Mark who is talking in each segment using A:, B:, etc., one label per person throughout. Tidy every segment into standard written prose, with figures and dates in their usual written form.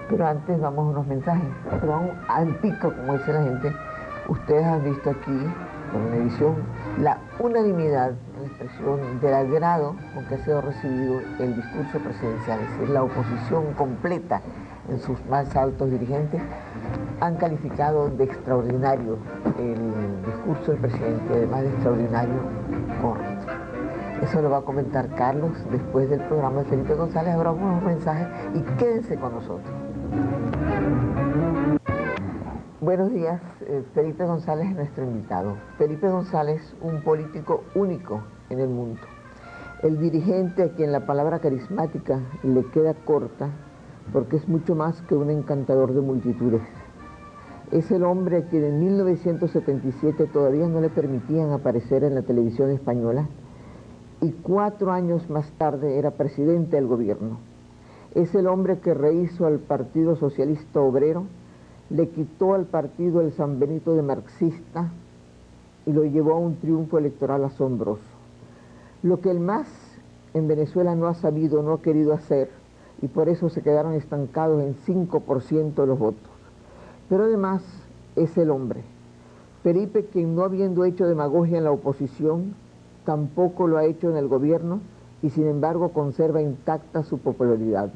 A: Pero antes vamos a unos mensajes, pero vamos al pico, como dice la gente. Ustedes han visto aquí, con Univisión, la unanimidad en la expresión del agrado con que ha sido recibido el discurso presidencial, es decir, la oposición completa en sus más altos dirigentes han calificado de extraordinario el discurso del presidente, además de extraordinario, corto. Eso lo va a comentar Carlos después del programa de Felipe González. Habrá unos mensajes y quédense con nosotros. Buenos días, Felipe González es nuestro invitado. Felipe González, un político único en el mundo. El dirigente a quien la palabra carismática le queda corta porque es mucho más que un encantador de multitudes. Es el hombre a quien en 1977 todavía no le permitían aparecer en la televisión española y 4 años más tarde era presidente del gobierno. Es el hombre que rehizo al Partido Socialista Obrero, le quitó al partido el San Benito de marxista y lo llevó a un triunfo electoral asombroso. Lo que el MAS en Venezuela no ha sabido, no ha querido hacer, y por eso se quedaron estancados en 5% de los votos. Pero además es el hombre. Felipe, quien no habiendo hecho demagogia en la oposición, tampoco lo ha hecho en el gobierno y sin embargo conserva intacta su popularidad.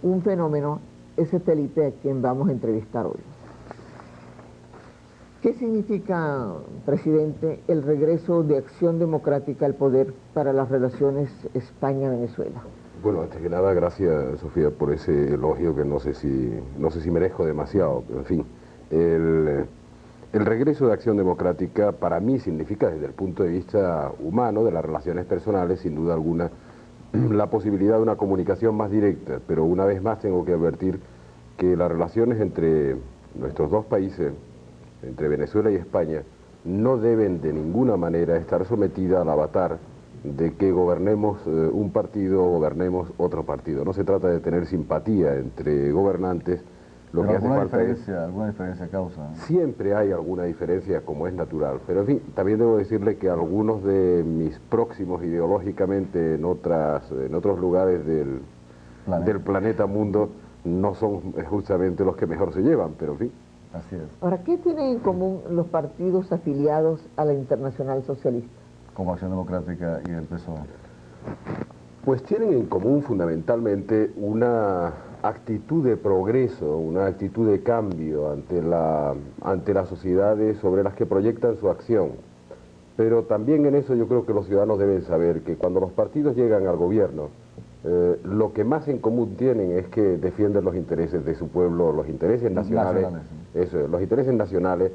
A: Un fenómeno, ese Felipe a quien vamos a entrevistar hoy. ¿Qué significa, presidente, el regreso de Acción Democrática al poder para las relaciones España-Venezuela?
B: Bueno, antes que nada, gracias, Sofía, por ese elogio que no sé si merezco demasiado, pero en fin. El regreso de Acción Democrática para mí significa, desde el punto de vista humano, de las relaciones personales, sin duda alguna, la posibilidad de una comunicación más directa, pero una vez más tengo que advertir que las relaciones entre nuestros dos países, entre Venezuela y España, no deben de ninguna manera estar sometidas al avatar de que gobernemos un partido o gobernemos otro partido. No se trata de tener simpatía entre gobernantes.
C: Lo que hace falta es... ¿Alguna diferencia causa?
B: Siempre hay alguna diferencia, como es natural. Pero en fin, también debo decirle que algunos de mis próximos ideológicamente en otros lugares del planeta mundo no son justamente los que mejor se llevan, pero en fin.
C: Así es.
A: Ahora, ¿qué tienen en común los partidos afiliados a la Internacional Socialista?
C: Como Acción Democrática y el PSOE.
B: Pues tienen en común fundamentalmente una actitud de progreso, una actitud de cambio ante las sociedades sobre las que proyectan su acción. Pero también en eso yo creo que los ciudadanos deben saber que cuando los partidos llegan al gobierno, lo que más en común tienen es que defienden los intereses de su pueblo, los intereses nacionales, los intereses nacionales,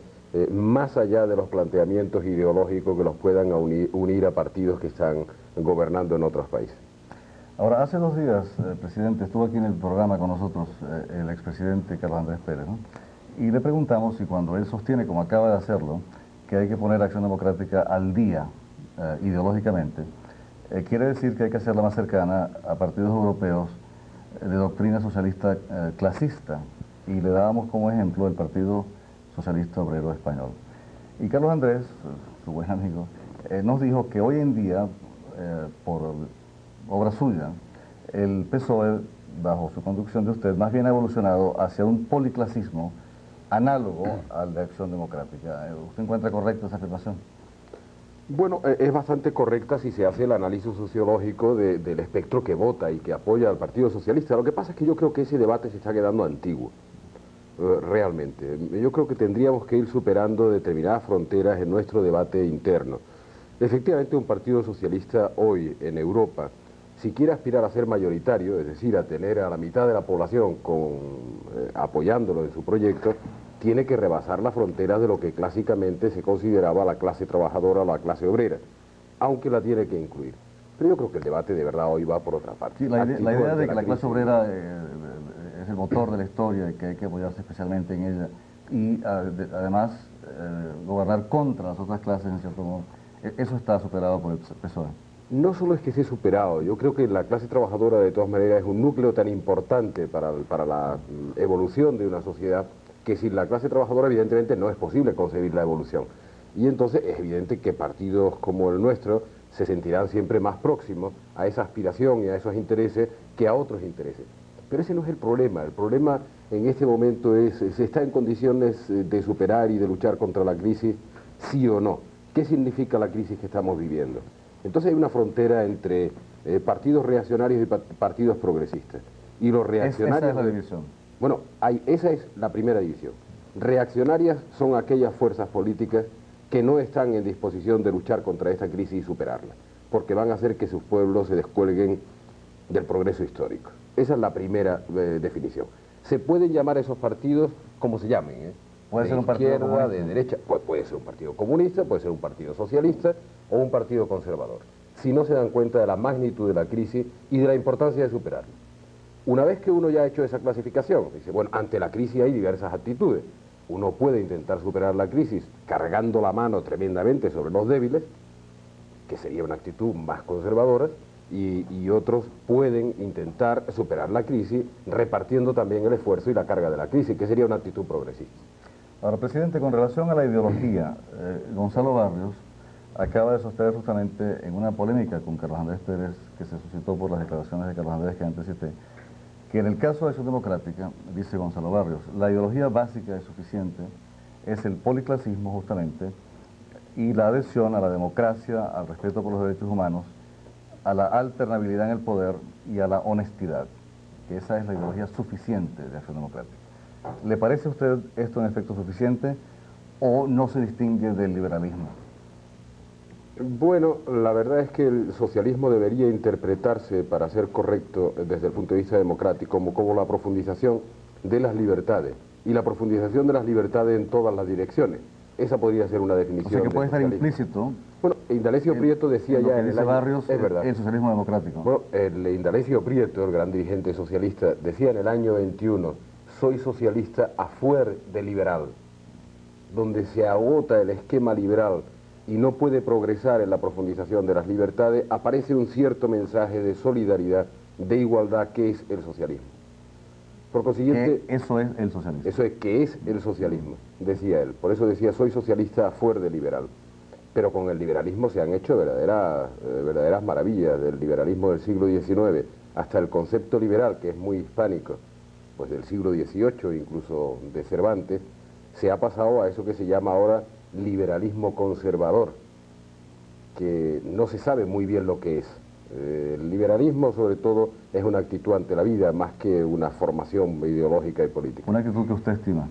B: más allá de los planteamientos ideológicos que los puedan unir a partidos que están gobernando en otros países.
C: Ahora, hace 2 días, presidente, estuvo aquí en el programa con nosotros el expresidente Carlos Andrés Pérez, ¿no? Y le preguntamos si cuando él sostiene, como acaba de hacerlo, que hay que poner Acción Democrática al día ideológicamente, quiere decir que hay que hacerla más cercana a partidos europeos de doctrina socialista clasista, y le dábamos como ejemplo el Partido Socialista Obrero Español. Y Carlos Andrés, su buen amigo, nos dijo que hoy en día, por obra suya, el PSOE, bajo su conducción de usted, más bien ha evolucionado hacia un policlasismo análogo al de Acción Democrática. ¿Usted encuentra correcta esa afirmación?
B: Bueno, es bastante correcta si se hace el análisis sociológico del espectro que vota y que apoya al Partido Socialista. Lo que pasa es que yo creo que ese debate se está quedando antiguo, realmente. Yo creo que tendríamos que ir superando determinadas fronteras en nuestro debate interno. Efectivamente, un Partido Socialista hoy en Europa, si quiere aspirar a ser mayoritario, es decir, a tener a la mitad de la población apoyándolo en su proyecto, tiene que rebasar las fronteras de lo que clásicamente se consideraba la clase trabajadora o la clase obrera, aunque la tiene que incluir. Pero yo creo que el debate de verdad hoy va por otra parte.
C: Sí, la idea de que la clase obrera es el motor de la historia y que hay que apoyarse especialmente en ella y además gobernar contra las otras clases, en cierto modo, eso está superado por el PSOE.
B: No solo es que esté superado, yo creo que la clase trabajadora de todas maneras es un núcleo tan importante para la evolución de una sociedad que sin la clase trabajadora evidentemente no es posible concebir la evolución. Y entonces es evidente que partidos como el nuestro se sentirán siempre más próximos a esa aspiración y a esos intereses que a otros intereses. Pero ese no es el problema. El problema en este momento es, ¿se está en condiciones de superar y de luchar contra la crisis, sí o no? ¿Qué significa la crisis que estamos viviendo? Entonces hay una frontera entre partidos reaccionarios y partidos progresistas. Y los reaccionarios...
C: Esa es la división.
B: Bueno, esa es la primera división. Reaccionarias son aquellas fuerzas políticas que no están en disposición de luchar contra esta crisis y superarla, porque van a hacer que sus pueblos se descuelguen del progreso histórico. Esa es la primera definición. Se pueden llamar esos partidos como se llamen,
C: Puede ser un partido
B: izquierda,
C: comunista,
B: de derecha, puede ser un partido comunista, puede ser un partido socialista o un partido conservador, si no se dan cuenta de la magnitud de la crisis y de la importancia de superarla. Una vez que uno ya ha hecho esa clasificación, dice, bueno, ante la crisis hay diversas actitudes. Uno puede intentar superar la crisis cargando la mano tremendamente sobre los débiles, que sería una actitud más conservadora, y otros pueden intentar superar la crisis repartiendo también el esfuerzo y la carga de la crisis, que sería una actitud progresista.
C: Ahora, presidente, con relación a la ideología, Gonzalo Barrios acaba de sostener justamente en una polémica con Carlos Andrés Pérez, que se suscitó por las declaraciones de Carlos Andrés que antes cité, que en el caso de Acción Democrática, dice Gonzalo Barrios, la ideología básica y suficiente es el policlasismo justamente y la adhesión a la democracia, al respeto por los derechos humanos, a la alternabilidad en el poder y a la honestidad, que esa es la ideología suficiente de Acción Democrática. ¿Le parece a usted esto en efecto suficiente o no se distingue del liberalismo?
B: Bueno, la verdad es que el socialismo debería interpretarse, para ser correcto desde el punto de vista democrático, como la profundización de las libertades, y la profundización de las libertades en todas las direcciones. Esa podría ser una definición.
C: O sea que puede estar
B: socialismo
C: implícito.
B: Bueno, Indalecio Prieto decía ya en el año...
C: Barrios,
B: es verdad.
C: el socialismo democrático.
B: Bueno, el Indalecio Prieto, el gran dirigente socialista, decía en el año 21, soy socialista a fuer de liberal, donde se agota el esquema liberal y no puede progresar en la profundización de las libertades, aparece un cierto mensaje de solidaridad, de igualdad, que es el socialismo. Por consiguiente...
C: Eso es el socialismo.
B: Eso es que es el socialismo, decía él. Por eso decía, soy socialista a fuer de liberal. Pero con el liberalismo se han hecho verdaderas maravillas, del liberalismo del siglo XIX hasta el concepto liberal, que es muy hispánico, pues del siglo XVIII, incluso de Cervantes, se ha pasado a eso que se llama ahora liberalismo conservador, que no se sabe muy bien lo que es. El liberalismo, sobre todo, es una actitud ante la vida, más que una formación ideológica y política.
C: ¿Una actitud que usted estima?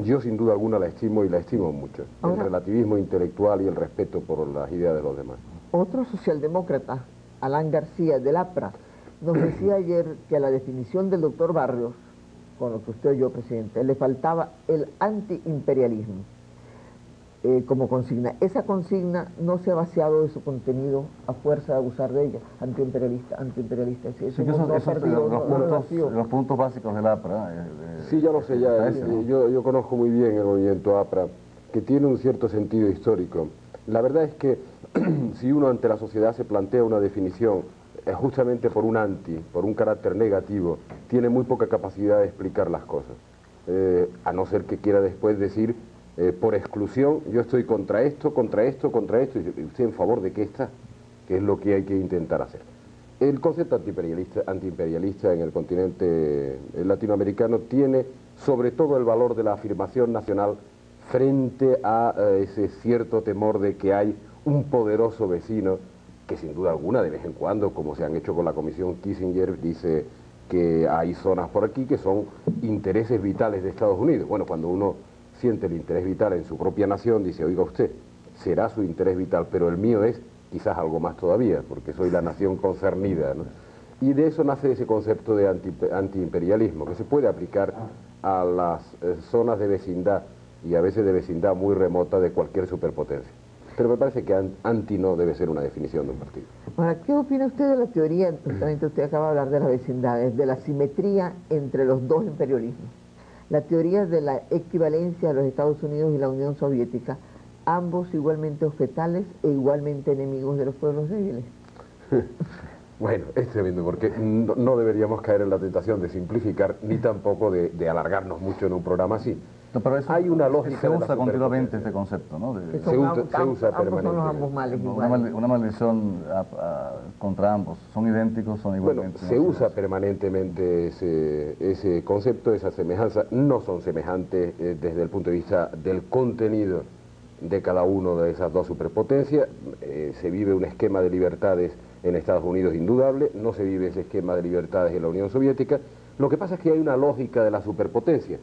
B: Yo, sin duda alguna, la estimo y la estimo mucho. El relativismo intelectual y el respeto por las ideas de los demás.
A: Otro socialdemócrata, Alan García, del APRA, nos decía ayer que a la definición del doctor Barrios, con lo que usted oyó, presidente, le faltaba el antiimperialismo como consigna. Esa consigna no se ha vaciado de su contenido a fuerza de abusar de ella. Antiimperialista, antiimperialista. Sí,
C: los puntos básicos del APRA.
B: Sí, ya lo sé, yo conozco muy bien el movimiento APRA, que tiene un cierto sentido histórico. La verdad es que si uno ante la sociedad se plantea una definición justamente por un carácter negativo, tiene muy poca capacidad de explicar las cosas. A no ser que quiera después decir, por exclusión, yo estoy contra esto, y usted en favor de qué está, que es lo que hay que intentar hacer. El concepto antiimperialista en el continente latinoamericano tiene sobre todo el valor de la afirmación nacional frente a ese cierto temor de que hay un poderoso vecino que sin duda alguna de vez en cuando, como se han hecho con la Comisión Kissinger, dice que hay zonas por aquí que son intereses vitales de Estados Unidos. Bueno, cuando uno siente el interés vital en su propia nación, dice, oiga usted, será su interés vital, pero el mío es quizás algo más todavía, porque soy la nación concernida, ¿no? Y de eso nace ese concepto de antiimperialismo, que se puede aplicar a las zonas de vecindad, y a veces de vecindad muy remota de cualquier superpotencia. Pero me parece que anti no debe ser una definición de un partido.
A: Ahora, ¿qué opina usted de la teoría, justamente usted acaba de hablar de las vecindades, de la simetría entre los dos imperialismos? La teoría de la equivalencia de los Estados Unidos y la Unión Soviética, ambos igualmente objetales e igualmente enemigos de los pueblos débiles.
B: Bueno, es tremendo, porque no deberíamos caer en la tentación de simplificar, ni tampoco de alargarnos mucho en un programa así.
C: No, pero eso
B: hay una lógica
C: se
B: de la
C: usa continuamente
B: superpotencia.
C: este concepto, ¿no?
A: Que
B: Se usa
A: ambos son los ambos
B: permanentemente.
A: males
C: Una,
A: iguales.
C: una maldición contra ambos. Son idénticos, son
B: Bueno,
C: igualmente.
B: se usa permanentemente ese concepto, esa semejanza. No son semejantes desde el punto de vista del contenido de cada uno de esas dos superpotencias. Se vive un esquema de libertades en Estados Unidos indudable, no se vive ese esquema de libertades en la Unión Soviética. Lo que pasa es que hay una lógica de la superpotencia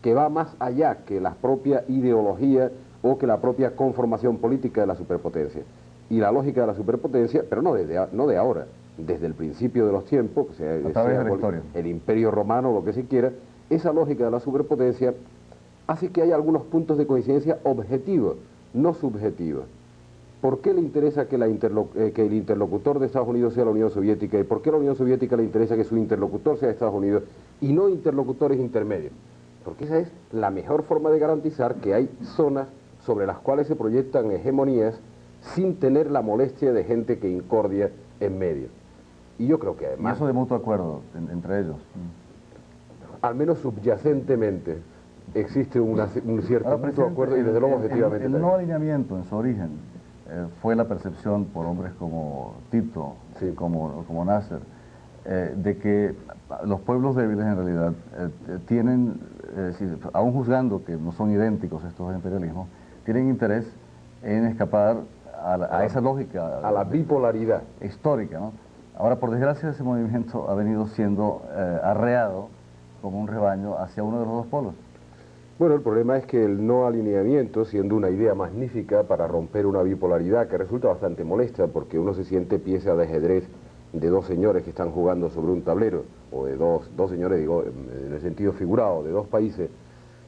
B: que va más allá que la propia ideología o que la propia conformación política de la superpotencia. Y la lógica de la superpotencia, pero no de ahora, desde el principio de los tiempos,
C: a través de la historia,
B: el Imperio Romano, lo que se quiera, esa lógica de la superpotencia hace que haya algunos puntos de coincidencia objetivos, no subjetivos. ¿Por qué le interesa que el interlocutor de Estados Unidos sea la Unión Soviética? ¿Y por qué a la Unión Soviética le interesa que su interlocutor sea Estados Unidos y no interlocutores intermedios? Porque esa es la mejor forma de garantizar que hay zonas sobre las cuales se proyectan hegemonías sin tener la molestia de gente que incordia en medio. Y yo creo que además...
C: Y eso de mutuo acuerdo entre ellos.
B: Al menos subyacentemente existe un cierto mutuo acuerdo y desde luego objetivamente.
C: El no alineamiento en su origen fue la percepción por hombres como Tito,
B: sí,
C: como Nasser, de que los pueblos débiles en realidad tienen, aún juzgando que no son idénticos estos imperialismos, tienen interés en escapar a esa lógica,
B: a la bipolaridad
C: histórica, ¿no? Ahora, por desgracia, ese movimiento ha venido siendo arreado como un rebaño hacia uno de los dos polos.
B: Bueno, el problema es que el no alineamiento, siendo una idea magnífica para romper una bipolaridad que resulta bastante molesta, porque uno se siente pieza de ajedrez de dos señores que están jugando sobre un tablero, o de dos señores, digo, en el sentido figurado, de dos países,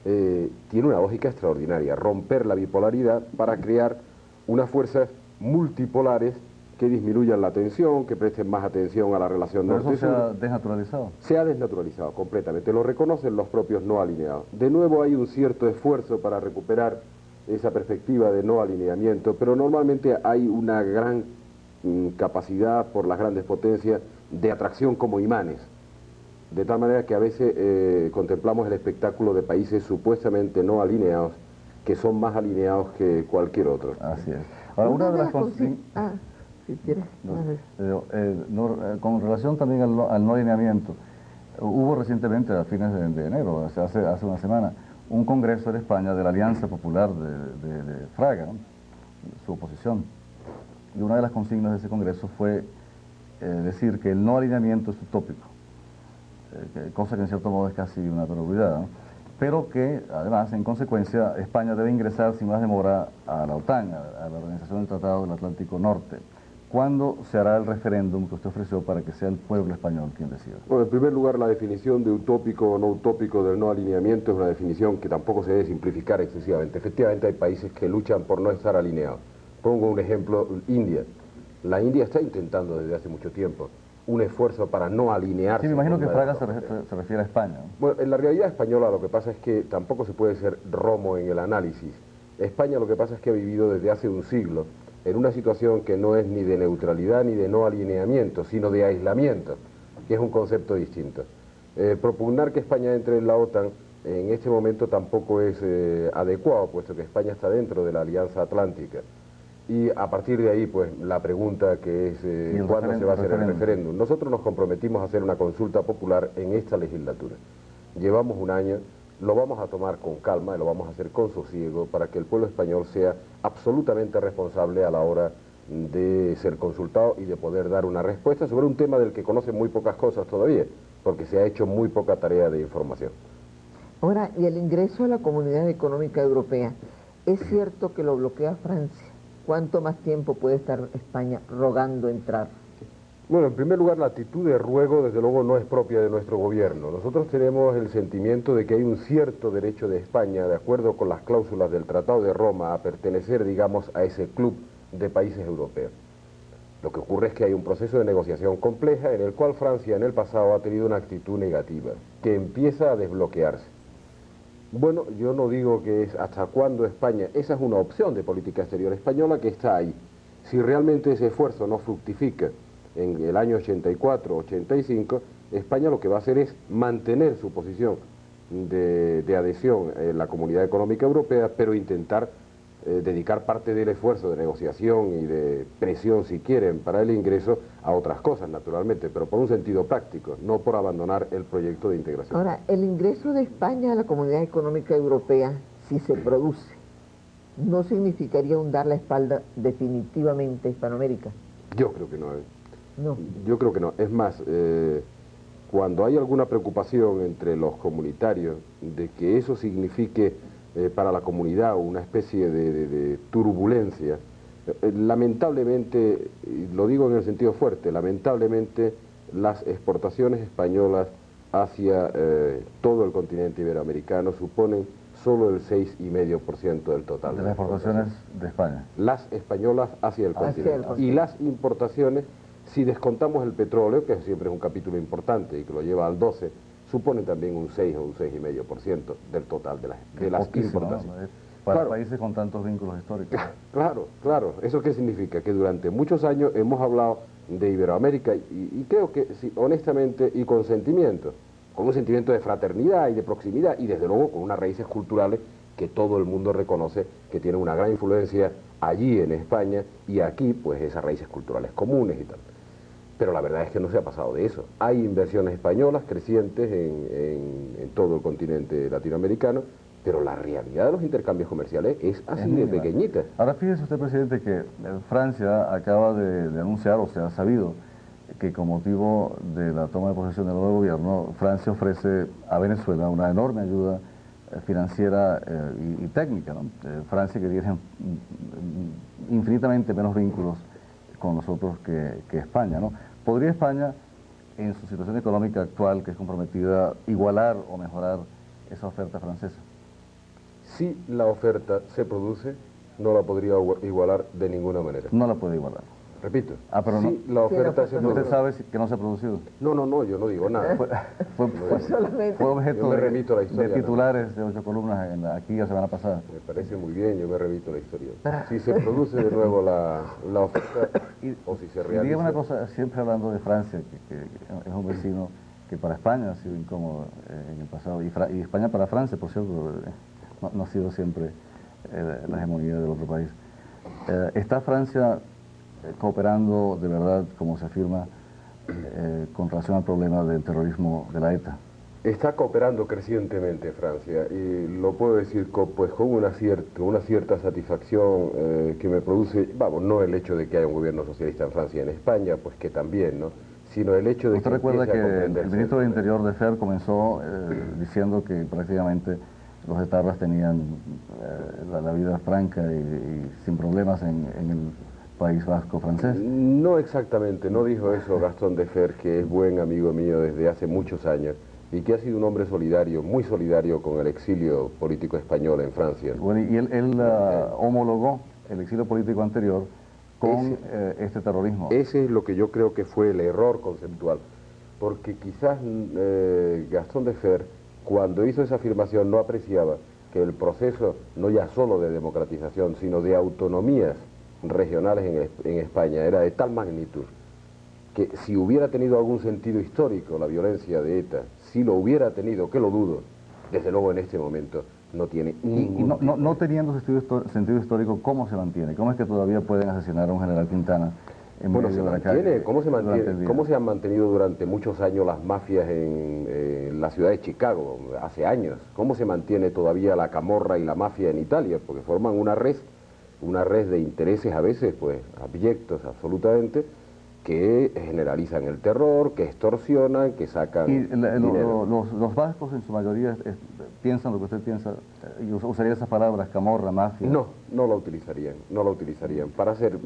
B: tiene una lógica extraordinaria, romper la bipolaridad para crear unas fuerzas multipolares que disminuyan la tensión, que presten más atención a la relación norte-sur.
C: ¿Eso se ha desnaturalizado?
B: Se ha desnaturalizado completamente, lo reconocen los propios no alineados. De nuevo hay un cierto esfuerzo para recuperar esa perspectiva de no alineamiento, pero normalmente hay una gran capacidad por las grandes potencias de atracción como imanes, de tal manera que a veces contemplamos el espectáculo de países supuestamente no alineados, que son más alineados que cualquier otro.
C: Así es. Ahora, una de las
A: si quieres.
C: Con relación también al no alineamiento, hubo recientemente, a fines de enero, hace una semana, un congreso en España de la Alianza Popular de Fraga, ¿no? Su oposición. Y una de las consignas de ese congreso fue decir que el no alineamiento es utópico, cosa que en cierto modo es casi una perogrullada, ¿no? Pero que además, en consecuencia, España debe ingresar sin más demora a la OTAN, a la Organización del Tratado del Atlántico Norte. ¿Cuándo se hará el referéndum que usted ofreció para que sea el pueblo español quien decida?
B: Bueno, en primer lugar, la definición de utópico o no utópico del no alineamiento es una definición que tampoco se debe simplificar excesivamente. Efectivamente hay países que luchan por no estar alineados. Pongo un ejemplo, India. La India está intentando desde hace mucho tiempo un esfuerzo para no alinearse.
C: Sí, me imagino que Fraga se refiere a España, ¿no?
B: Bueno, en la realidad española lo que pasa es que tampoco se puede ser romo en el análisis. España lo que pasa es que ha vivido desde hace un siglo en una situación que no es ni de neutralidad ni de no alineamiento, sino de aislamiento, que es un concepto distinto. Propugnar que España entre en la OTAN en este momento tampoco es adecuado, puesto que España está dentro de la Alianza Atlántica. Y a partir de ahí, pues, la pregunta que es ¿cuándo se va a hacer el referéndum? Nosotros nos comprometimos a hacer una consulta popular en esta legislatura. Llevamos un año, lo vamos a tomar con calma y lo vamos a hacer con sosiego para que el pueblo español sea absolutamente responsable a la hora de ser consultado y de poder dar una respuesta sobre un tema del que conoce muy pocas cosas todavía, porque se ha hecho muy poca tarea de información.
A: Ahora, y el ingreso a la Comunidad Económica Europea, ¿es cierto que lo bloquea Francia? ¿Cuánto más tiempo puede estar España rogando entrar?
B: Bueno, en primer lugar, la actitud de ruego, desde luego, no es propia de nuestro gobierno. Nosotros tenemos el sentimiento de que hay un cierto derecho de España, de acuerdo con las cláusulas del Tratado de Roma, a pertenecer, digamos, a ese club de países europeos. Lo que ocurre es que hay un proceso de negociación compleja en el cual Francia en el pasado ha tenido una actitud negativa, que empieza a desbloquearse. Bueno, yo no digo que es hasta cuándo España, esa es una opción de política exterior española que está ahí. Si realmente ese esfuerzo no fructifica en el año 84, 85, España lo que va a hacer es mantener su posición de adhesión en la Comunidad Económica Europea, pero intentar dedicar parte del esfuerzo de negociación y de presión, si quieren, para el ingreso a otras cosas, naturalmente, pero por un sentido práctico, no por abandonar el proyecto de integración.
A: Ahora, el ingreso de España a la Comunidad Económica Europea, si se produce, ¿no significaría un dar la espalda definitivamente a Hispanoamérica?
B: Yo creo que no.
A: No.
B: Yo creo que no. Es más, cuando hay alguna preocupación entre los comunitarios de que eso signifique para la comunidad una especie de turbulencia, lamentablemente, y lo digo en el sentido fuerte, lamentablemente las exportaciones españolas hacia todo el continente iberoamericano suponen solo el 6,5% del total.
C: De las exportaciones de España.
B: Las españolas hacia el continente. Y las importaciones, si descontamos el petróleo, que siempre es un capítulo importante y que lo lleva al 12%, suponen también un 6 o un 6,5% del total de las importaciones.
C: ¿No? Para
B: claro,
C: países con tantos vínculos históricos.
B: Claro, claro. ¿Eso qué significa? Que durante muchos años hemos hablado de Iberoamérica y creo que, sí, honestamente y con sentimiento, con un sentimiento de fraternidad y de proximidad y desde luego con unas raíces culturales que todo el mundo reconoce que tienen una gran influencia allí en España y aquí pues esas raíces culturales comunes y tal. Pero la verdad es que no se ha pasado de eso. Hay inversiones españolas crecientes en todo el continente latinoamericano, pero la realidad de los intercambios comerciales es así de pequeñita.
C: Ahora fíjese usted, presidente, que Francia acaba de anunciar, o sea, ha sabido, que con motivo de la toma de posesión del nuevo gobierno, Francia ofrece a Venezuela una enorme ayuda financiera y técnica, ¿no? Francia, que tiene infinitamente menos vínculos con nosotros que España, ¿no? ¿Podría España, en su situación económica actual, que es comprometida, igualar o mejorar esa oferta francesa?
B: Si la oferta se produce, no la podría igualar de ninguna manera.
C: No la puede igualar.
B: Repito,
C: pero
B: si la oferta se produce...
C: ¿Usted sabe que no se ha producido?
B: No, yo no digo nada.
C: Fue objeto de titulares de 8 columnas aquí la semana pasada.
B: Me parece muy bien, yo me remito a la historia. Si se produce de nuevo la oferta, o si se realiza...
C: Dígame una cosa, siempre hablando de Francia, que es un vecino que para España ha sido incómodo en el pasado, y España para Francia, por cierto, no ha sido siempre la hegemonía del otro país. ¿Está Francia cooperando de verdad, como se afirma, con relación al problema del terrorismo de la ETA?
B: Está cooperando crecientemente Francia y lo puedo decir con una cierta satisfacción que me produce, vamos, no el hecho de que haya un gobierno socialista en Francia y en España, pues que también, ¿no? Sino el hecho de que...
C: ¿Usted recuerda que el ministro de Interior de Fer comenzó diciendo que prácticamente los etarras tenían la vida franca y sin problemas en el País Vasco francés?
B: No exactamente, no dijo eso Gastón de Fer, que es buen amigo mío desde hace muchos años y que ha sido un hombre solidario, muy solidario con el exilio político español en Francia.
C: Bueno, y él homologó el exilio político anterior con este terrorismo.
B: Ese es lo que yo creo que fue el error conceptual, porque quizás Gastón de Fer, cuando hizo esa afirmación, no apreciaba que el proceso, no ya solo de democratización, sino de autonomías regionales en España era de tal magnitud que si hubiera tenido algún sentido histórico la violencia de ETA, si lo hubiera tenido, que lo dudo, desde luego en este momento no tiene ningún...
C: Y no teniendo sentido histórico, ¿cómo se mantiene? ¿Cómo es que todavía pueden asesinar a un general Quintana en medio de la calle?
B: ¿Cómo se mantiene? ¿Cómo se han mantenido durante muchos años las mafias en la ciudad de Chicago, hace años? ¿Cómo se mantiene todavía la camorra y la mafia en Italia? Porque forman una red de intereses a veces pues abyectos absolutamente, que generalizan el terror, que extorsionan, que sacan dinero.
C: Los vascos en su mayoría piensan lo que usted piensa, y usaría esas palabras, camorra, mafia.
B: No lo utilizarían, para ser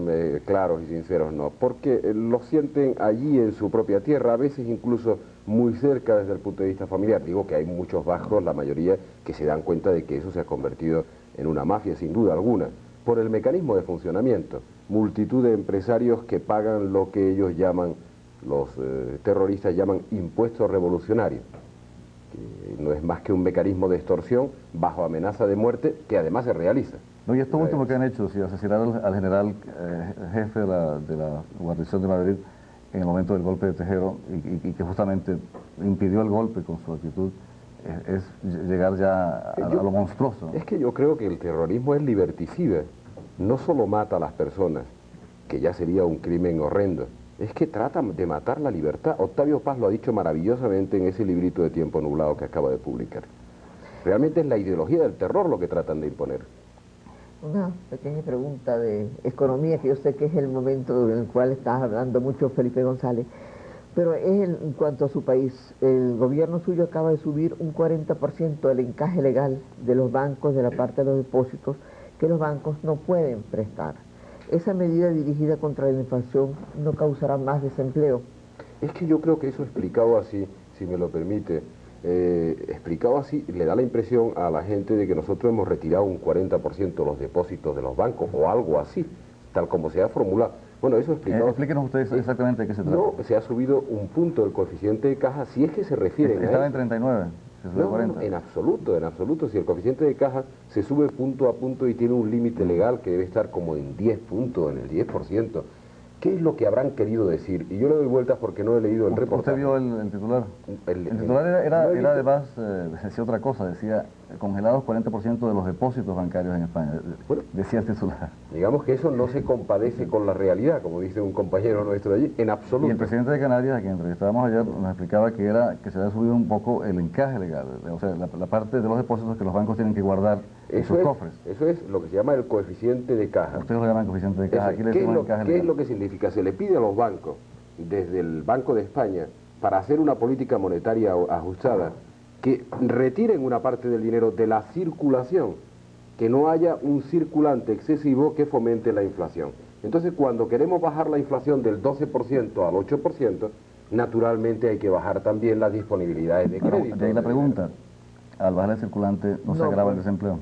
B: claros y sinceros no, porque lo sienten allí en su propia tierra, a veces incluso muy cerca desde el punto de vista familiar. Digo que hay muchos vascos, la mayoría, que se dan cuenta de que eso se ha convertido en una mafia, sin duda alguna, por el mecanismo de funcionamiento. Multitud de empresarios que pagan lo que ellos llaman, los terroristas llaman impuesto revolucionario, que no es más que un mecanismo de extorsión bajo amenaza de muerte que además se realiza.
C: No, y esto último que han hecho, si asesinaron al general jefe de la guarnición de Madrid en el momento del golpe de Tejero y que justamente impidió el golpe con su actitud es llegar ya a lo monstruoso.
B: Es que yo creo que el terrorismo es liberticida. No solo mata a las personas, que ya sería un crimen horrendo, es que trata de matar la libertad. Octavio Paz lo ha dicho maravillosamente en ese librito de Tiempo Nublado que acaba de publicar. Realmente es la ideología del terror lo que tratan de imponer.
A: Una pequeña pregunta de economía, que yo sé que es el momento en el cual estás hablando mucho, Felipe González, pero es en cuanto a su país. El gobierno suyo acaba de subir un 40% el encaje legal de los bancos, de la parte de los depósitos, que los bancos no pueden prestar. ¿Esa medida dirigida contra la inflación no causará más desempleo?
B: Es que yo creo que eso explicado así, si me lo permite, explicado así, le da la impresión a la gente de que nosotros hemos retirado un 40% de los depósitos de los bancos, o algo así, tal como se ha formulado. Bueno, eso explicado...
C: explíquenos ustedes exactamente de qué se trata.
B: No, se ha subido un punto del coeficiente de caja, si es que se refieren
C: Estaba
B: a
C: en 39, se sube a 40.
B: No, en absoluto. Si el coeficiente de caja se sube punto a punto y tiene un límite legal que debe estar como en 10 puntos, en el 10%. ¿Qué es lo que habrán querido decir? Y yo le doy vueltas porque no he leído el reportaje.
C: ¿Usted vio el titular? El titular era además, decía otra cosa, decía congelados 40% de los depósitos bancarios en España, bueno, decía el titular.
B: Digamos que eso no se compadece con la realidad, como dice un compañero nuestro de allí, en absoluto.
C: Y el presidente de Canarias, a quien entrevistábamos ayer, nos explicaba que se había subido un poco el encaje legal, o sea, la parte de los depósitos que los bancos tienen que guardar en sus cofres.
B: Eso es lo que se llama el coeficiente de caja.
C: Ustedes lo llaman coeficiente de caja. Aquí le decimos encaje legal.
B: ¿Qué es lo que significa? Se le pide a los bancos, desde el Banco de España, para hacer una política monetaria ajustada, que retiren una parte del dinero de la circulación, que no haya un circulante excesivo que fomente la inflación. Entonces, cuando queremos bajar la inflación del 12% al 8%, naturalmente hay que bajar también las disponibilidades de crédito.
C: De ahí la pregunta, al bajar el circulante, ¿no se agrava el desempleo?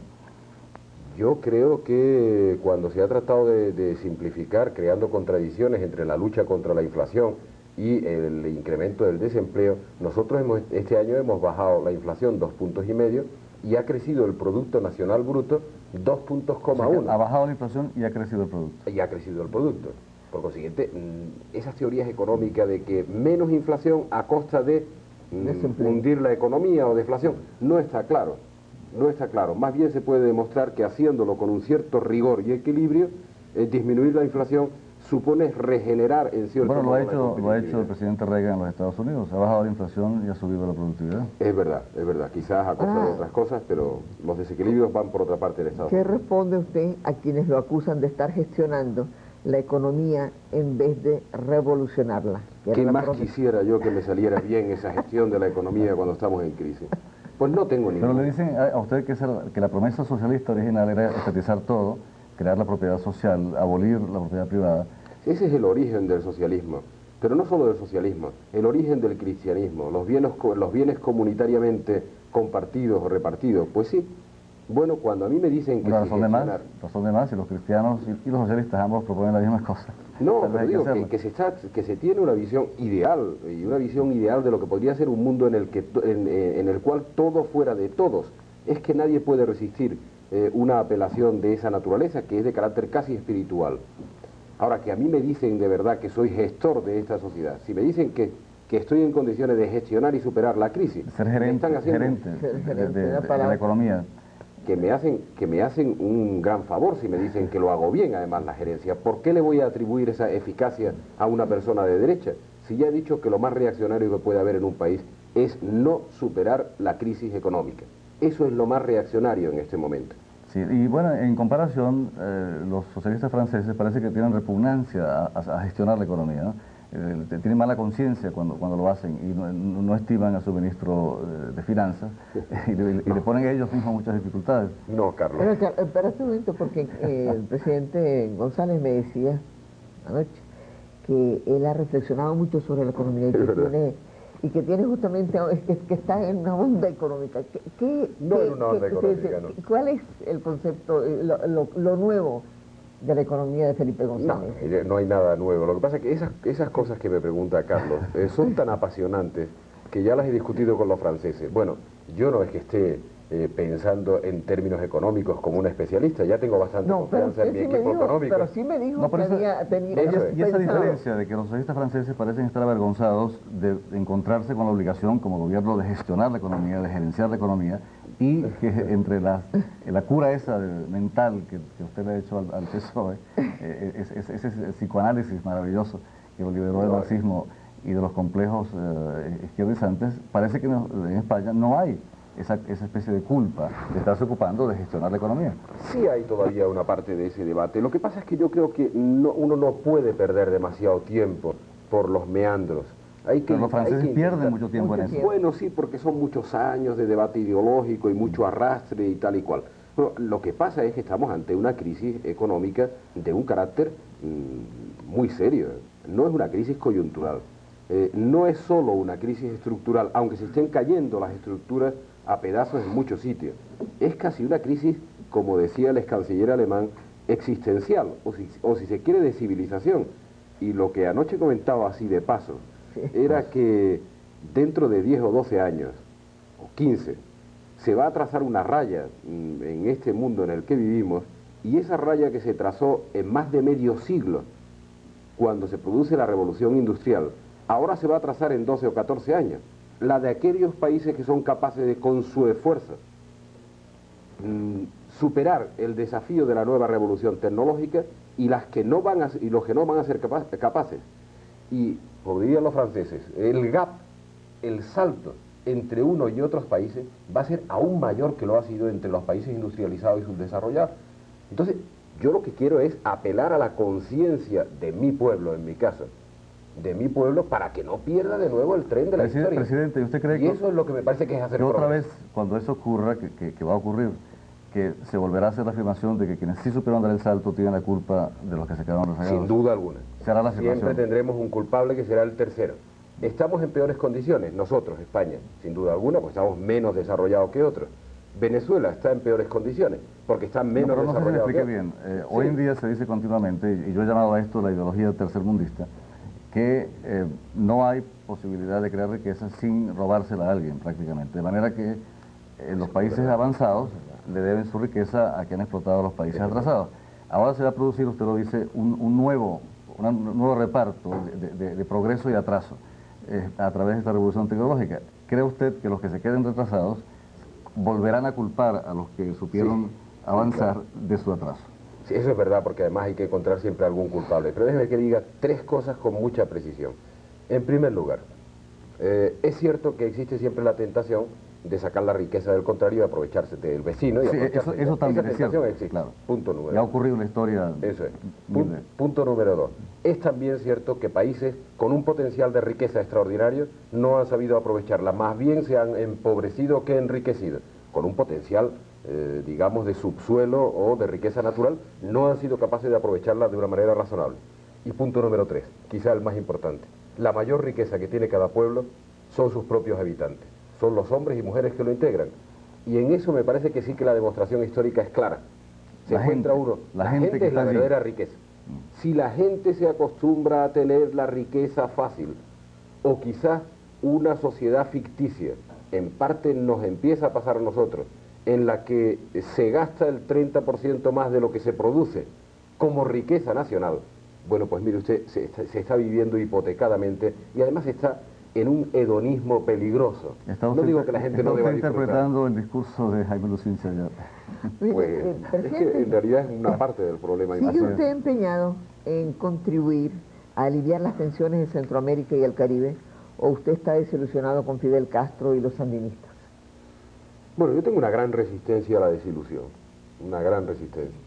B: Yo creo que cuando se ha tratado de simplificar, creando contradicciones entre la lucha contra la inflación y el incremento del desempleo, nosotros este año hemos bajado la inflación 2,5 puntos y ha crecido el Producto Nacional Bruto 2,1 puntos. O sea,
C: ha bajado la inflación y ha crecido el producto.
B: Y ha crecido el producto. Por consiguiente, esas teorías económicas de que menos inflación a costa de hundir la economía o deflación, no está claro. No está claro. Más bien se puede demostrar que haciéndolo con un cierto rigor y equilibrio, disminuir la inflación supone regenerar en cierto modo.
C: Bueno, lo ha hecho el presidente Reagan en los Estados Unidos. Ha bajado la inflación y ha subido la productividad.
B: Es verdad. Quizás a costa de otras cosas, pero los desequilibrios van por otra parte del Estado.
A: ¿Qué responde usted a quienes lo acusan de estar gestionando la economía en vez de revolucionarla?
B: ¿Qué más quisiera yo que me saliera bien esa gestión de la economía cuando estamos en crisis? Pues no tengo ninguna.
C: Pero le dicen a usted que la promesa socialista original era estatizar todo, crear la propiedad social, abolir la propiedad privada.
B: Ese es el origen del socialismo, pero no solo del socialismo, el origen del cristianismo, los bienes comunitariamente compartidos o repartidos. Pues sí, bueno, cuando a mí me dicen que...
C: razón de más, y los cristianos y los socialistas ambos proponen la misma cosa.
B: No, pero digo que se tiene una visión ideal, y una visión ideal de lo que podría ser un mundo en el cual todo fuera de todos. Es que nadie puede resistir una apelación de esa naturaleza, que es de carácter casi espiritual. Ahora, que a mí me dicen de verdad que soy gestor de esta sociedad, si me dicen que estoy en condiciones de gestionar y superar la crisis,
C: ser gerente de la economía,
B: que me hacen un gran favor si me dicen que lo hago bien, además, la gerencia. ¿Por qué le voy a atribuir esa eficacia a una persona de derecha? Si ya he dicho que lo más reaccionario que puede haber en un país es no superar la crisis económica. Eso es lo más reaccionario en este momento.
C: Sí, y bueno, en comparación, los socialistas franceses parece que tienen repugnancia a gestionar la economía, ¿no? Tienen mala conciencia cuando lo hacen y no estiman a su ministro de Finanzas y le ponen a ellos mismos muchas dificultades.
B: No, Carlos.
A: Pero espérate un momento, porque el presidente González me decía anoche que él ha reflexionado mucho sobre la economía y que tiene justamente, que está en una onda económica.
B: No en una onda económica, no.
A: ¿Cuál es el concepto, lo nuevo de la economía de Felipe González?
B: No hay nada nuevo. Lo que pasa es que esas cosas que me pregunta Carlos son tan apasionantes que ya las he discutido con los franceses. Bueno, yo no es que esté pensando en términos económicos como un especialista. Ya tengo bastante confianza en mi equipo económico.
A: Pero sí me dijo
C: No, pero
A: que
C: esa-
A: tenía
C: y esa
A: pensado.
C: diferencia de que los socialistas franceses parecen estar avergonzados de encontrarse con la obligación como gobierno de gestionar la economía, de gerenciar la economía, y que entre la cura esa mental que usted le ha hecho al PSOE, ese psicoanálisis maravilloso que lo liberó del marxismo y de los complejos izquierdizantes, parece que en España no hay esa especie de culpa de estarse ocupando de gestionar la economía.
B: Sí hay todavía una parte de ese debate. Lo que pasa es que yo creo que uno no puede perder demasiado tiempo por los meandros.
C: Pero los franceses pierden mucho tiempo en eso.
B: Bueno, sí, porque son muchos años de debate ideológico y mucho arrastre y tal y cual. Pero lo que pasa es que estamos ante una crisis económica de un carácter muy serio. No es una crisis coyuntural. No es solo una crisis estructural, aunque se estén cayendo las estructuras a pedazos en muchos sitios. Es casi una crisis, como decía el ex canciller alemán, existencial, o si se quiere, de civilización. Y lo que anoche comentaba así de paso, era que dentro de 10 o 12 años, o 15, se va a trazar una raya en este mundo en el que vivimos, y esa raya que se trazó en más de medio siglo, cuando se produce la revolución industrial, ahora se va a trazar en 12 o 14 años. La de aquellos países que son capaces de, con su esfuerzo, superar el desafío de la nueva revolución tecnológica y los que no van a ser capaces. Y, como dirían los franceses, el gap, el salto entre uno y otros países va a ser aún mayor que lo ha sido entre los países industrializados y subdesarrollados. Entonces, yo lo que quiero es apelar a la conciencia de mi pueblo, en mi caso, de mi pueblo, para que no pierda de nuevo el tren de la historia.
C: Presidente, ¿usted cree
B: y eso es lo que me parece que es hacer
C: que otra
B: progreso?
C: vez, cuando eso ocurra, que va a ocurrir, que se volverá a hacer la afirmación de que quienes sí supieron dar el salto tienen la culpa de los que se quedaron rezagados?
B: Sin duda alguna.
C: Se hará la afirmación.
B: Siempre tendremos un culpable que será el tercero. Estamos en peores condiciones, nosotros, España, sin duda alguna, pues estamos menos desarrollados que otros. Venezuela está en peores condiciones, porque está menos
C: pero no sé si me
B: desarrollado que
C: explique
B: otros.
C: bien. Hoy en día se dice continuamente, y yo he llamado a esto la ideología tercermundista, que no hay posibilidad de crear riqueza sin robársela a alguien prácticamente. De manera que los países avanzados le deben su riqueza a quien han explotado a los países atrasados. Ahora se va a producir, usted lo dice, un nuevo reparto de progreso y atraso a través de esta revolución tecnológica. ¿Cree usted que los que se queden retrasados volverán a culpar a los que supieron avanzar de su atraso?
B: Sí, eso es verdad, porque además hay que encontrar siempre algún culpable. Pero déjeme que diga tres cosas con mucha precisión. En primer lugar, es cierto que existe siempre la tentación de sacar la riqueza del contrario y aprovecharse del vecino. Y
C: Sí, eso también es cierto.
B: Existe.
C: Claro.
B: Punto número
C: Ya ha
B: uno.
C: ocurrido en la historia.
B: Eso es. Punto número dos. Es también cierto que países con un potencial de riqueza extraordinario no han sabido aprovecharla. Más bien se han empobrecido que enriquecido. Con un potencial, digamos, de subsuelo o de riqueza natural, no han sido capaces de aprovecharla de una manera razonable. Y punto número tres, quizá el más importante. La mayor riqueza que tiene cada pueblo son sus propios habitantes. Son los hombres y mujeres que lo integran. Y en eso me parece que sí que la demostración histórica es clara. La gente es la verdadera riqueza. Si la gente se acostumbra a tener la riqueza fácil, o quizás una sociedad ficticia, en parte nos empieza a pasar a nosotros, en la que se gasta el 30% más de lo que se produce como riqueza nacional, bueno, pues mire usted, se está viviendo hipotecadamente y además está en un hedonismo peligroso. No digo que la gente no deba disfrutar.
C: Interpretando el discurso de Jaime Lucín Chayat.
B: Pues es que en realidad es una parte del problema.
A: ¿Sigue usted empeñado en contribuir a aliviar las tensiones en Centroamérica y el Caribe, o usted está desilusionado con Fidel Castro y los sandinistas?
B: Bueno, yo tengo una gran resistencia a la desilusión, una gran resistencia.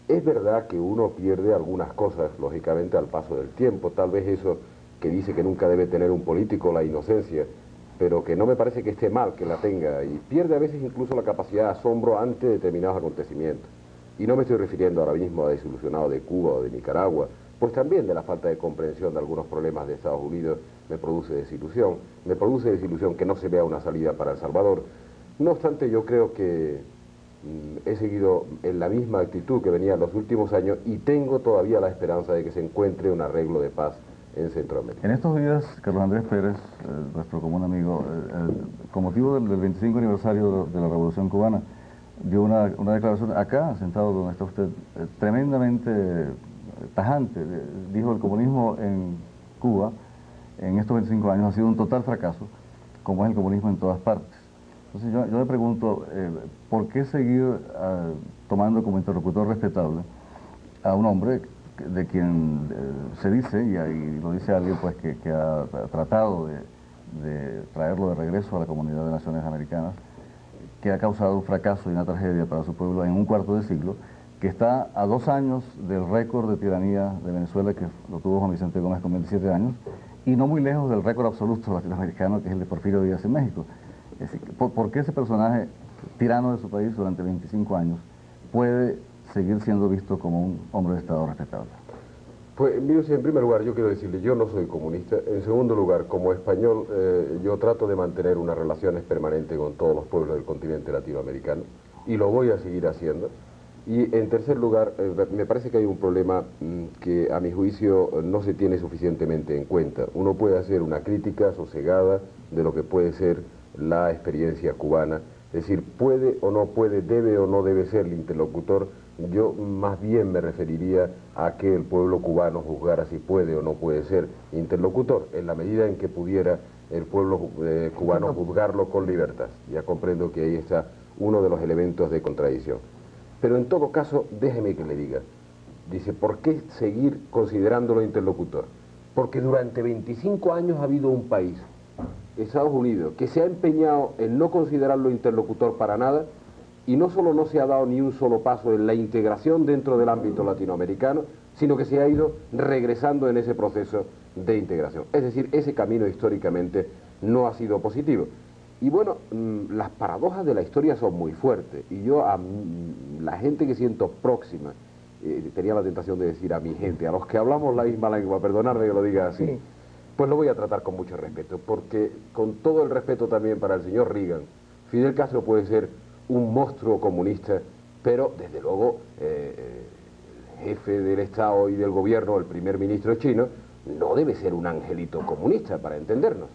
B: Es verdad que uno pierde algunas cosas, lógicamente, al paso del tiempo, tal vez eso que dice que nunca debe tener un político, la inocencia, pero que no me parece que esté mal que la tenga, y pierde a veces incluso la capacidad de asombro ante determinados acontecimientos. Y no me estoy refiriendo ahora mismo a desilusionado de Cuba o de Nicaragua, pues también de la falta de comprensión de algunos problemas de Estados Unidos me produce desilusión que no se vea una salida para El Salvador. No obstante, yo creo que he seguido en la misma actitud que venía en los últimos años y tengo todavía la esperanza de que se encuentre un arreglo de paz en Centroamérica.
C: En estos días, Carlos Andrés Pérez, nuestro común amigo, con motivo del 25 aniversario de la Revolución Cubana, dio una declaración acá, sentado donde está usted, tremendamente tajante. Dijo: el comunismo en Cuba en estos 25 años ha sido un total fracaso, como es el comunismo en todas partes. Entonces yo me pregunto, ¿por qué seguir tomando como interlocutor respetable a un hombre de quien se dice, y lo dice alguien pues que ha tratado de traerlo de regreso a la comunidad de naciones americanas, que ha causado un fracaso y una tragedia para su pueblo en un cuarto de siglo, que está a 2 años del récord de tiranía de Venezuela, que lo tuvo Juan Vicente Gómez con 27 años, y no muy lejos del récord absoluto latinoamericano, que es el de Porfirio Díaz en México? Es decir, ¿por qué ese personaje tirano de su país durante 25 años puede seguir siendo visto como un hombre de Estado respetable?
B: Pues, mire, en primer lugar, yo quiero decirle, yo no soy comunista. En segundo lugar, como español, yo trato de mantener unas relaciones permanentes con todos los pueblos del continente latinoamericano, y lo voy a seguir haciendo. Y en tercer lugar, me parece que hay un problema que a mi juicio no se tiene suficientemente en cuenta. Uno puede hacer una crítica sosegada de lo que puede ser la experiencia cubana, es decir, puede o no puede, debe o no debe ser el interlocutor. Yo más bien me referiría a que el pueblo cubano juzgara si puede o no puede ser interlocutor, en la medida en que pudiera el pueblo cubano juzgarlo con libertad. Ya comprendo que ahí está uno de los elementos de contradicción. Pero en todo caso, déjeme que le diga, dice, ¿por qué seguir considerándolo interlocutor? Porque durante 25 años ha habido un país, Estados Unidos, que se ha empeñado en no considerarlo interlocutor para nada, y no solo no se ha dado ni un solo paso en la integración dentro del ámbito latinoamericano, sino que se ha ido regresando en ese proceso de integración. Es decir, ese camino históricamente no ha sido positivo. Y bueno, las paradojas de la historia son muy fuertes, y yo a la gente que siento próxima, tenía la tentación de decir a mi gente, a los que hablamos la misma lengua, perdonadme que lo diga así, sí, pues lo voy a tratar con mucho respeto, porque con todo el respeto también para el señor Reagan, Fidel Castro puede ser un monstruo comunista, pero desde luego el jefe del Estado y del gobierno, el primer ministro chino, no debe ser un angelito comunista, para entendernos.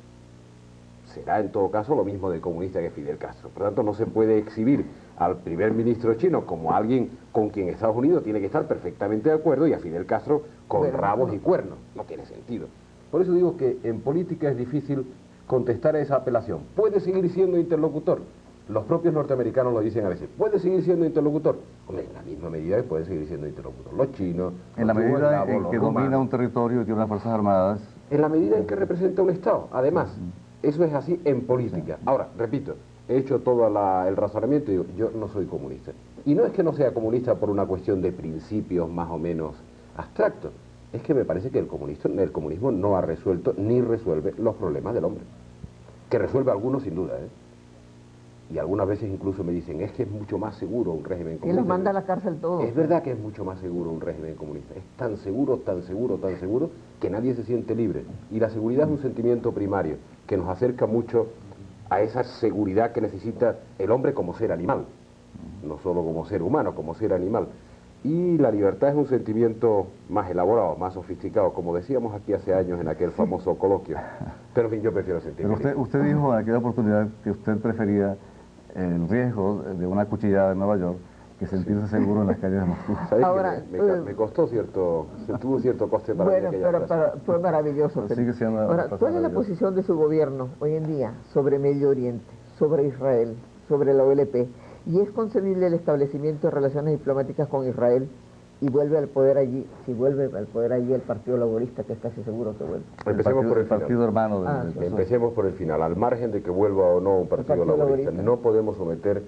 B: Será en todo caso lo mismo de comunista que Fidel Castro. Por tanto, no se puede exhibir al primer ministro chino como alguien con quien Estados Unidos tiene que estar perfectamente de acuerdo, y a Fidel Castro con rabos y cuernos. No tiene sentido. Por eso digo que en política es difícil contestar a esa apelación. ¿Puede seguir siendo interlocutor? Los propios norteamericanos lo dicen a veces. ¿Puede seguir siendo interlocutor? Hombre, en la misma medida que puede seguir siendo interlocutor. Los chinos,
C: en la medida en que domina un territorio y tiene unas fuerzas armadas.
B: En la medida en que representa un Estado, además. Eso es así en política. Ahora, repito, he hecho todo el razonamiento y digo, yo no soy comunista. Y no es que no sea comunista por una cuestión de principios más o menos abstractos. Es que me parece que el comunismo no ha resuelto ni resuelve los problemas del hombre. Que resuelve algunos sin duda, ¿eh? Y algunas veces incluso me dicen, es que es mucho más seguro un régimen comunista.
A: Y los manda a la cárcel todos.
B: Es verdad que es mucho más seguro un régimen comunista. Es tan seguro, tan seguro, tan seguro, que nadie se siente libre. Y la seguridad es un sentimiento primario que nos acerca mucho a esa seguridad que necesita el hombre como ser animal. No solo como ser humano, como ser animal. Y la libertad es un sentimiento más elaborado, más sofisticado, como decíamos aquí hace años en aquel famoso coloquio. Pero en fin, yo prefiero sentirme.
C: Pero usted dijo en aquella oportunidad que usted prefería el riesgo de una cuchillada en Nueva York que sentirse seguro en las calles de Moscú.
A: Ahora,
B: me costó tuvo cierto coste para
A: bueno,
B: mí
A: pero fue maravilloso.
C: Pero sigue siendo
A: ahora, ¿cuál es la posición de su gobierno hoy en día sobre Medio Oriente, sobre Israel, sobre la OLP? ¿Y es concebible el establecimiento de relaciones diplomáticas con Israel y vuelve al poder allí, si vuelve al poder allí el Partido Laborista, que es casi seguro que vuelve?
B: Empecemos por el
C: partido hermano
B: Empecemos por el final. Al margen de que vuelva o no un partido laborista, no podemos someter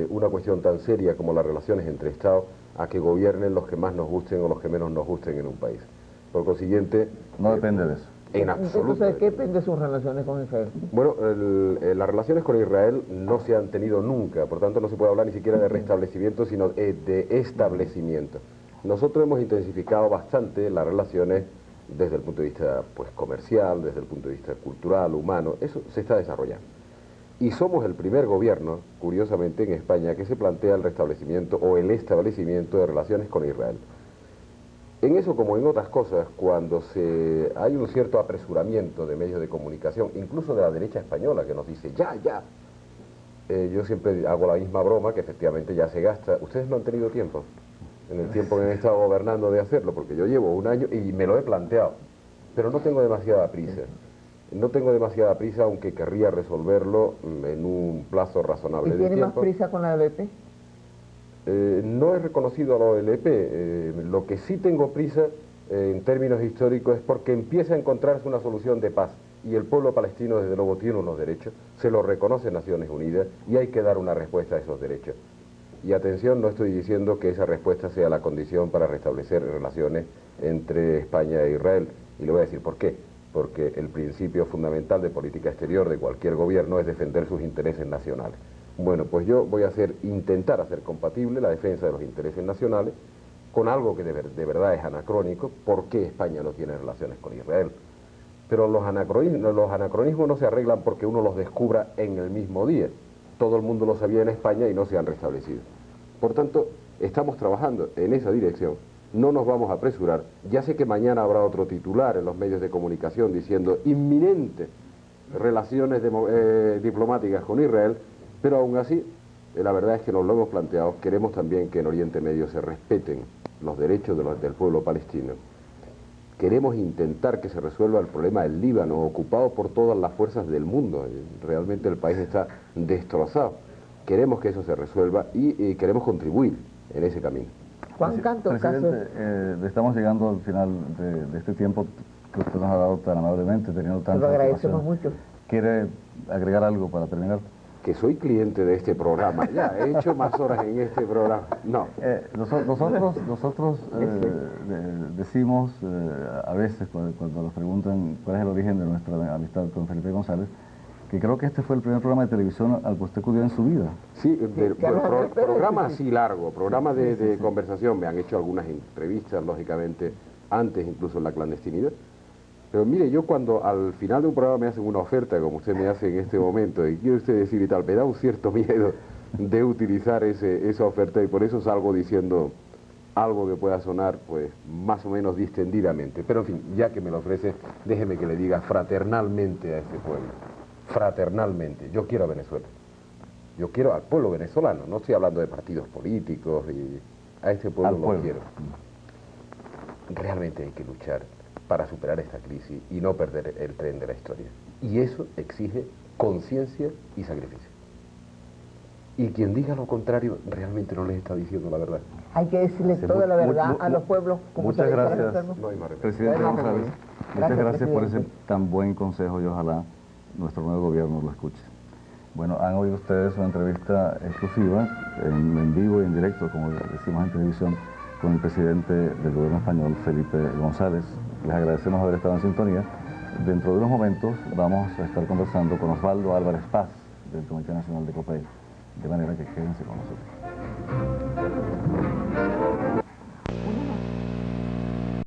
B: una cuestión tan seria como las relaciones entre Estados a que gobiernen los que más nos gusten o los que menos nos gusten en un país. Por consiguiente...
C: No depende de eso.
B: En absoluto.
A: Entonces, ¿qué depende de sus relaciones con Israel?
B: Bueno, las relaciones con Israel no se han tenido nunca, por tanto no se puede hablar ni siquiera de restablecimiento, sino de establecimiento. Nosotros hemos intensificado bastante las relaciones desde el punto de vista pues, comercial, desde el punto de vista cultural, humano, eso se está desarrollando. Y somos el primer gobierno, curiosamente, en España, que se plantea el restablecimiento o el establecimiento de relaciones con Israel. En eso, como en otras cosas, cuando hay un cierto apresuramiento de medios de comunicación, incluso de la derecha española, que nos dice, ya, ya, yo siempre hago la misma broma, que efectivamente ya se gasta. Ustedes no han tenido tiempo, en el tiempo que han estado gobernando, de hacerlo, porque yo llevo un año y me lo he planteado, pero no tengo demasiada prisa. No tengo demasiada prisa, aunque querría resolverlo en un plazo razonable de tiempo.
A: ¿Y tiene más prisa con la OLP?
B: No he reconocido a la OLP. Lo que sí tengo prisa, en términos históricos, es porque empieza a encontrarse una solución de paz. Y el pueblo palestino, desde luego, tiene unos derechos, se los reconoce Naciones Unidas, y hay que dar una respuesta a esos derechos. Y atención, no estoy diciendo que esa respuesta sea la condición para restablecer relaciones entre España e Israel. Y le voy a decir por qué. Porque el principio fundamental de política exterior de cualquier gobierno es defender sus intereses nacionales. Bueno, pues yo voy a intentar hacer compatible la defensa de los intereses nacionales con algo que de verdad es anacrónico. ¿Por qué España no tiene relaciones con Israel? Pero los anacronismos no se arreglan porque uno los descubra en el mismo día. Todo el mundo lo sabía en España y no se han restablecido. Por tanto, estamos trabajando en esa dirección. No nos vamos a apresurar. Ya sé que mañana habrá otro titular en los medios de comunicación diciendo inminentes relaciones diplomáticas con Israel, pero aún así, la verdad es que nos lo hemos planteado. Queremos también que en Oriente Medio se respeten los derechos del pueblo palestino. Queremos intentar que se resuelva el problema del Líbano, ocupado por todas las fuerzas del mundo. Realmente el país está destrozado. Queremos que eso se resuelva y queremos contribuir en ese camino.
A: Juan Canto,
C: presidente, estamos llegando al final de este tiempo que usted nos ha dado tan amablemente, teniendo tantas
A: lo agradecemos mucho.
C: ¿Quiere agregar algo para terminar?
B: Que soy cliente de este programa, ya, he hecho más horas en este programa. No.
C: Nosotros decimos a veces cuando nos preguntan cuál es el origen de nuestra amistad con Felipe González, que creo que este fue el primer programa de televisión al que usted acudió en su vida.
B: Sí, programa así largo, programa de conversación. Me han hecho algunas entrevistas, lógicamente, antes incluso en la clandestinidad. Pero mire, yo cuando al final de un programa me hacen una oferta, como usted me hace en este momento, y quiere usted decir y tal, me da un cierto miedo de utilizar esa oferta, y por eso salgo diciendo algo que pueda sonar, pues, más o menos distendidamente. Pero, en fin, ya que me lo ofrece, déjeme que le diga fraternalmente a este pueblo. Fraternalmente. Yo quiero a Venezuela. Yo quiero al pueblo venezolano. No estoy hablando de partidos políticos, y a este pueblo lo quiero. Realmente hay que luchar para superar esta crisis y no perder el tren de la historia. Y eso exige conciencia y sacrificio. Y quien diga lo contrario realmente no les está diciendo la verdad.
A: Hay que decirles toda la verdad a los pueblos. Como
C: muchas gracias, presidente
A: No
C: González. Muchas gracias por ese tan buen consejo, y ojalá nuestro nuevo gobierno lo escuche. Bueno, han oído ustedes una entrevista exclusiva, en vivo y en directo, como decimos en televisión, con el presidente del gobierno español, Felipe González. Les agradecemos haber estado en sintonía. Dentro de unos momentos vamos a estar conversando con Osvaldo Álvarez Paz, del Comité Nacional de COPEI, de manera que quédense con nosotros.